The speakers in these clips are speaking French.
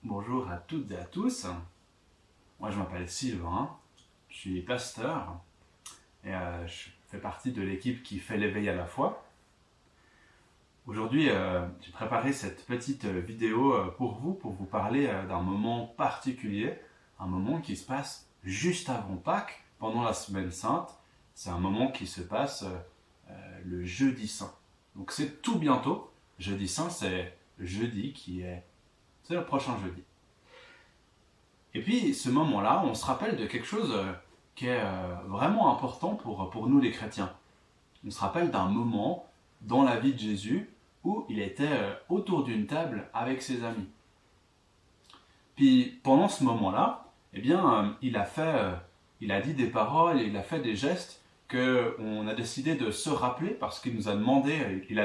Bonjour à toutes et à tous. Moi, je m'appelle Sylvain, je suis pasteur et je fais partie de l'équipe qui fait l'éveil à la foi. Aujourd'hui, j'ai préparé cette petite vidéo pour vous parler d'un moment particulier, un moment qui se passe juste avant Pâques, pendant la Semaine Sainte. C'est un moment qui se passe le jeudi saint. Donc c'est tout bientôt. Jeudi saint, c'est jeudi c'est le prochain jeudi. Et puis, ce moment-là, on se rappelle de quelque chose qui est vraiment important pour nous les chrétiens. On se rappelle d'un moment dans la vie de Jésus où il était autour d'une table avec ses amis. Puis, pendant ce moment-là, eh bien, il a dit des paroles, il a fait des gestes qu'on a décidé de se rappeler parce il a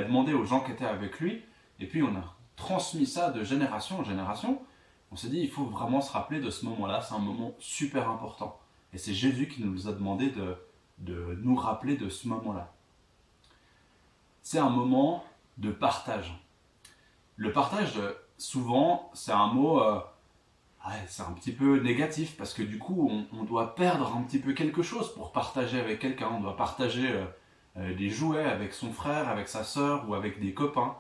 demandé aux gens qui étaient avec lui, et puis on a transmis ça de génération en génération. On s'est dit, il faut vraiment se rappeler de ce moment-là, c'est un moment super important. Et c'est Jésus qui nous a demandé de nous rappeler de ce moment-là. C'est un moment de partage. Le partage, souvent, c'est un mot, c'est un petit peu négatif, parce que du coup, on doit perdre un petit peu quelque chose pour partager avec quelqu'un. On doit partager des jouets avec son frère, avec sa sœur, ou avec des copains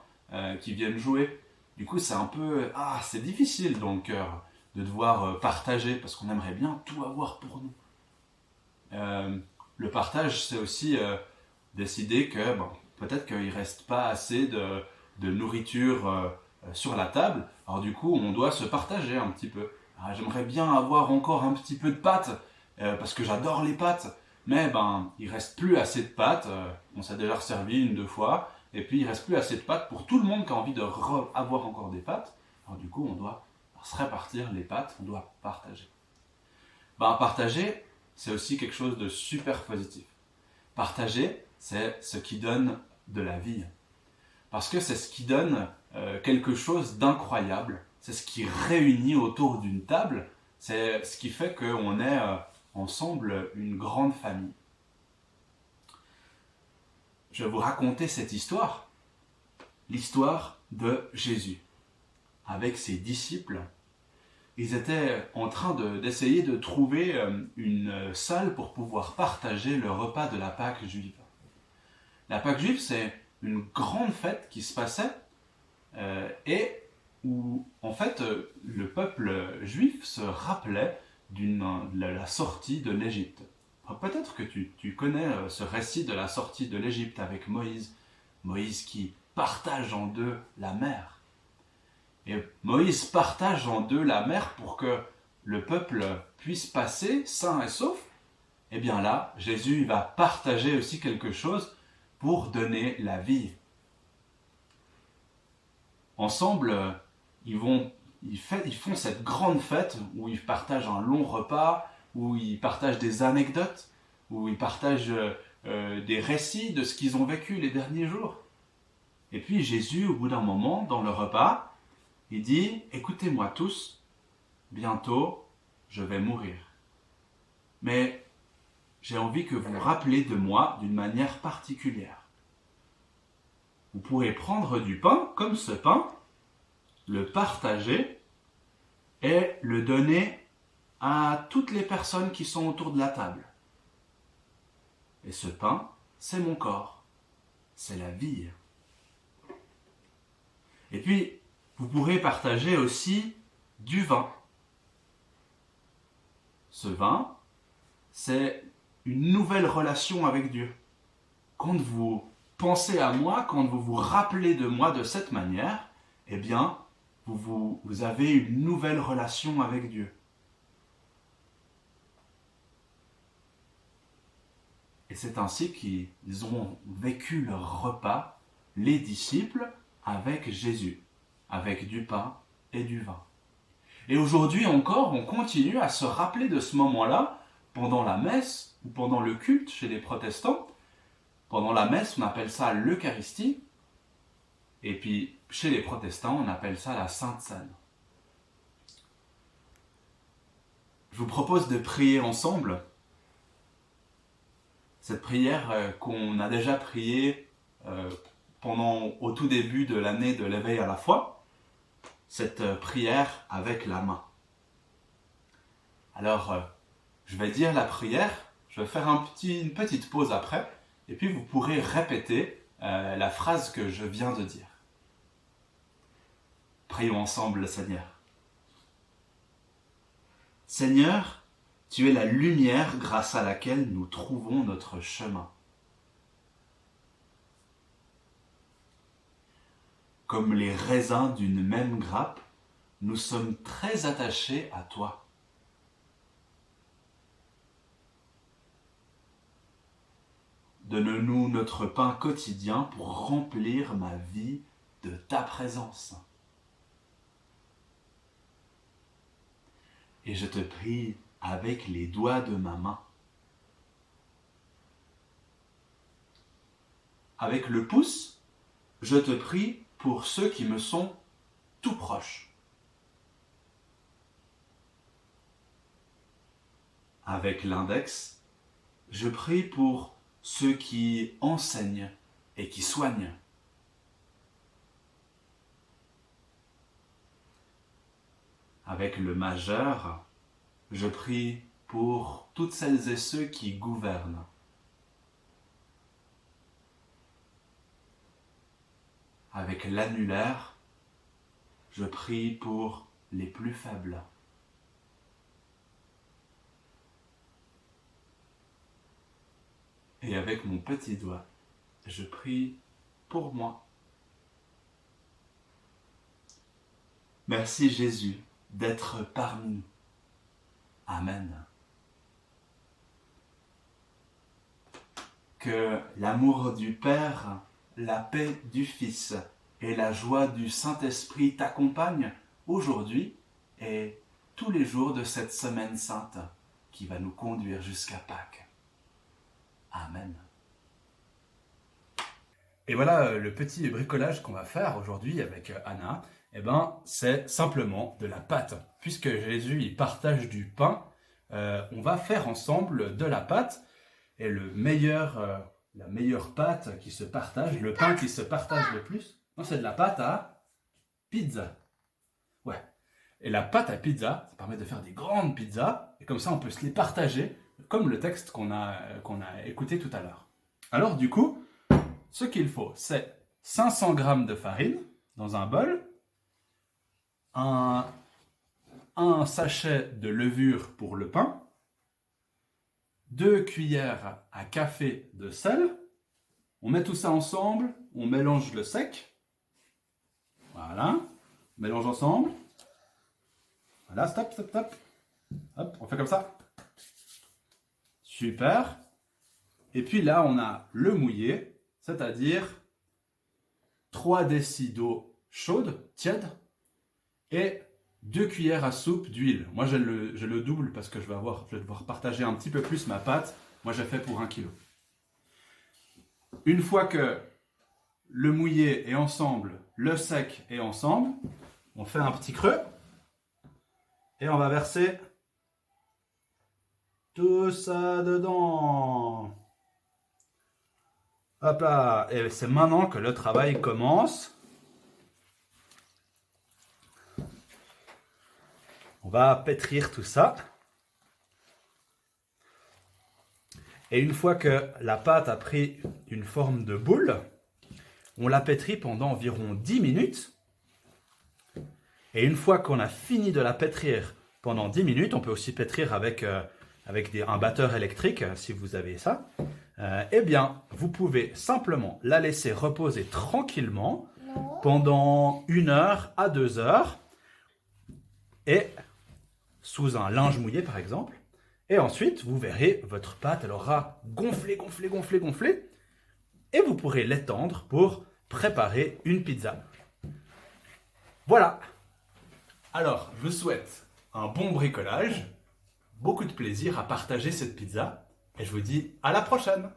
qui viennent jouer. Du coup, c'est un peu... c'est difficile dans le cœur de devoir partager, parce qu'on aimerait bien tout avoir pour nous. Le partage, c'est aussi décider que peut-être qu'il ne reste pas assez de nourriture sur la table. Alors du coup, on doit se partager un petit peu. J'aimerais bien avoir encore un petit peu de pâtes, parce que j'adore les pâtes. Mais il reste plus assez de pâtes. On s'est déjà servi une, deux fois. Et puis il reste plus assez de pâtes pour tout le monde qui a envie avoir encore des pâtes. Alors du coup, on doit se répartir les pâtes, on doit partager. Partager, c'est aussi quelque chose de super positif. Partager, c'est ce qui donne de la vie. Parce que c'est ce qui donne quelque chose d'incroyable. C'est ce qui réunit autour d'une table. C'est ce qui fait qu'on est ensemble une grande famille. Je vais vous raconter cette histoire. L'histoire de Jésus. Avec ses disciples, ils étaient en train d'essayer de trouver une salle pour pouvoir partager le repas de la Pâque juive. La Pâque juive, c'est une grande fête qui se passait et où, en fait, le peuple juif se rappelait de la sortie de l'Égypte. Peut-être que tu connais ce récit de la sortie de l'Égypte avec Moïse. Moïse qui partage en deux la mer. Et Moïse partage en deux la mer pour que le peuple puisse passer sain et sauf. Et bien là, Jésus va partager aussi quelque chose pour donner la vie. Ensemble, ils font cette grande fête où ils partagent un long repas, où ils partagent des anecdotes, où ils partagent des récits de ce qu'ils ont vécu les derniers jours. Et puis Jésus, au bout d'un moment, dans le repas, il dit « Écoutez-moi tous, bientôt je vais mourir. Mais j'ai envie que vous vous rappelez de moi d'une manière particulière. Vous pourrez prendre du pain comme ce pain, le partager et le donner à toutes les personnes qui sont autour de la table. Et ce pain, c'est mon corps, c'est la vie. Et puis, vous pourrez partager aussi du vin. Ce vin, c'est une nouvelle relation avec Dieu. Quand vous pensez à moi, quand vous vous rappelez de moi de cette manière, eh bien, vous avez une nouvelle relation avec Dieu. Et c'est ainsi qu'ils ont vécu leur repas, les disciples, avec Jésus, avec du pain et du vin. Et aujourd'hui encore, on continue à se rappeler de ce moment-là pendant la messe ou pendant le culte chez les protestants. Pendant la messe, on appelle ça l'Eucharistie. Et puis, chez les protestants, on appelle ça la Sainte Seine. Je vous propose de prier ensemble. Cette prière qu'on a déjà priée au tout début de l'année de l'éveil à la foi. cette prière avec la main. Alors, je vais dire la prière, je vais faire une petite pause après, et puis vous pourrez répéter la phrase que je viens de dire. Prions ensemble le Seigneur. Seigneur, tu es la lumière grâce à laquelle nous trouvons notre chemin. Comme les raisins d'une même grappe, nous sommes très attachés à toi. Donne-nous notre pain quotidien pour remplir ma vie de ta présence. Et je te prie avec les doigts de ma main. Avec le pouce, je te prie pour ceux qui me sont tout proches. Avec l'index, je prie pour ceux qui enseignent et qui soignent. Avec le majeur, je prie pour toutes celles et ceux qui gouvernent. Avec l'annulaire, je prie pour les plus faibles. Et avec mon petit doigt, je prie pour moi. Merci Jésus d'être parmi nous. Amen. Que l'amour du Père, la paix du Fils et la joie du Saint-Esprit t'accompagnent aujourd'hui et tous les jours de cette semaine sainte qui va nous conduire jusqu'à Pâques. Amen. Et voilà le petit bricolage qu'on va faire aujourd'hui avec Anna. C'est simplement de la pâte. Puisque Jésus il partage du pain, on va faire ensemble de la pâte. Et la meilleure pâte qui se partage, le pain qui se partage le plus, c'est de la pâte à pizza. Ouais. Et la pâte à pizza, ça permet de faire des grandes pizzas. Et comme ça, on peut se les partager, comme le texte qu'on a écouté tout à l'heure. Alors du coup, ce qu'il faut, c'est 500 g de farine dans un bol, un sachet de levure pour le pain, 2 cuillères à café de sel. On met tout ça ensemble, on mélange le sec. Voilà, on mélange ensemble. Voilà, stop. Hop, on fait comme ça. Super. Et puis là, on a le mouillé, c'est-à-dire 3 décis d'eau chaude, tiède, et 2 cuillères à soupe d'huile. Moi, j'ai le double parce que je vais devoir partager un petit peu plus ma pâte. Moi, j'ai fait pour 1 kg. Une fois que le mouillé est ensemble, le sec est ensemble, on fait un petit creux et on va verser tout ça dedans. Hop là, et c'est maintenant que le travail commence. On va pétrir tout ça. Et une fois que la pâte a pris une forme de boule, on la pétrit pendant environ 10 minutes. Et une fois qu'on a fini de la pétrir pendant 10 minutes, on peut aussi pétrir avec un batteur électrique, si vous avez ça. Vous pouvez simplement la laisser reposer tranquillement pendant 1 heure à 2 heures. Et sous un linge mouillé par exemple. Et ensuite, vous verrez, votre pâte, elle aura gonflé. Et vous pourrez l'étendre pour préparer une pizza. Voilà. Alors, je vous souhaite un bon bricolage, beaucoup de plaisir à partager cette pizza. Et je vous dis à la prochaine.